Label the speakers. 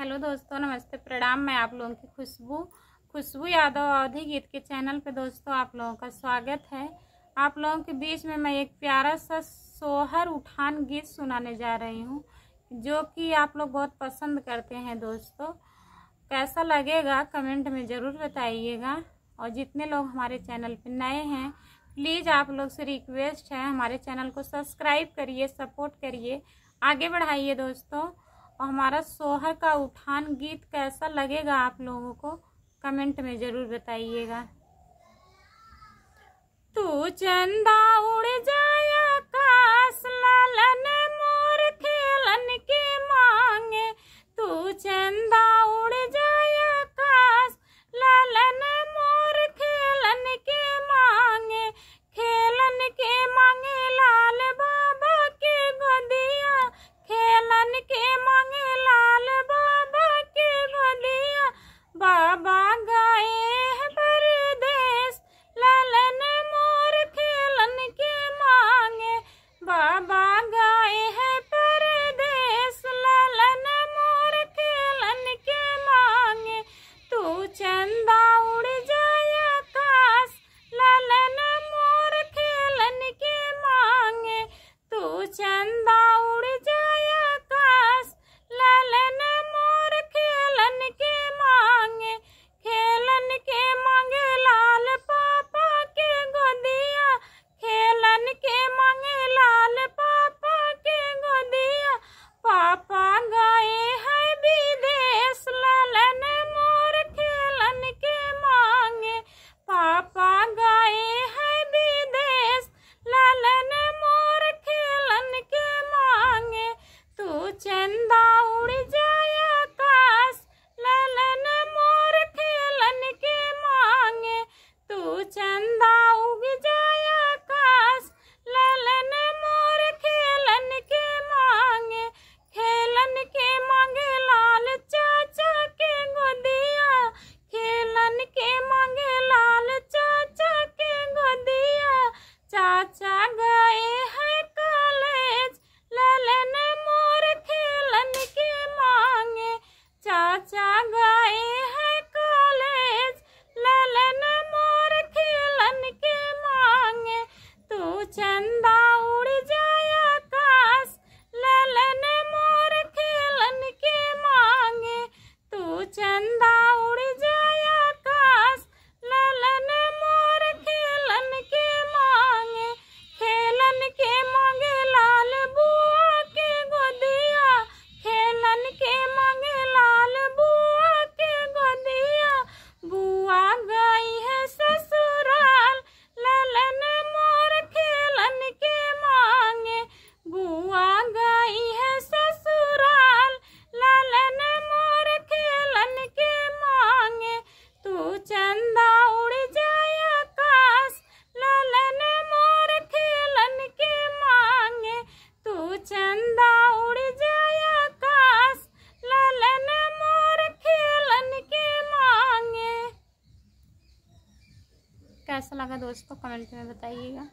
Speaker 1: Hello दोस्तों, नमस्ते, प्रणाम। मैं आप लोगों की खुशबू यादव अवधि गीत के चैनल पे दोस्तों आप लोगों का स्वागत है। आप लोगों के बीच में मैं एक प्यारा सा सोहर उठान गीत सुनाने जा रही हूँ, जो कि आप लोग बहुत पसंद करते हैं। दोस्तों कैसा लगेगा कमेंट में ज़रूर बताइएगा। और जितने लोग हमारे चैनल पे नए हैं, प्लीज़ आप लोग से रिक्वेस्ट है, हमारे चैनल को सब्सक्राइब करिए, सपोर्ट करिए, आगे बढ़ाइए दोस्तों। और हमारा सोहर का उठान गीत कैसा लगेगा आप लोगों को कमेंट में ज़रूर बताइएगा। तू चंदा उड़ जाया आकाश, लालन मोर खेलन के मांगे। तू चंदा उड़ जाया आकाश, लालन मोर खेलन के मांगे। खेलन के मांगे लाल बाबा के गोदिया, खेलन के मांगे लाल बाबा के गोदिया। बाबा गए हैं परदेश, लालन मोर खेलन के मांगे। बाबा गए हैं परदेश, लालन मोर खेलन के मांगे। तू चंदा उड़ जाए आकाश, लालन मोर खेलन के मांगे। तू चंदा उड़ जाए आकाश, लालन मोर खेलन के मांगे। खेलन के मांगे लाल पापा के गोदिया, खेलन के मांगे लाल पापा के गोदिया। पापा गए हैं विदेश, लालन मोर खेलन के मांगे। पापा गए हैं विदेश, लालन मोर खेलन के मांगे। तू चंदा उड़ जाए आकाश, लालन मोर खेलन के मांगे। तू चंदा उग जाए आकाश, लालन मोर खेलन के मांगे। खेलन के मांगे लाल चाचा के गोदिया, खेलन के मांगे लाल चाचा के गोदिया। चाचा गए हैं कॉलेज, लालन मोर खेलन के मांगे। चाचा गए हैं कॉलेज, लालन मोर खेलन के मांगे। तू चंदा उड़ जाए आकाश, लालन मोर खेलन के मांगे। तू चंदा उड़ जाए आकाश, लालन मोर खेलन के मांगे। खेलन के मांगे लाल बुआ के गोदिया, खेलन के मांगे लाल बुआ के गोदिया। बुआ गई है ससुराल, लालन मोर खेलन के मांगे। बुआ गई है ससुराल, लालन मोर खेलन के मांगे। तू चंदा उड़ जाए आकाश, लालन मोर खेलन के मांगे। तू चंदा उड़ जाए आकाश, लालन मोर खेलन के मांगे। कैसा लगा दोस्तों कमेंट में बताइएगा।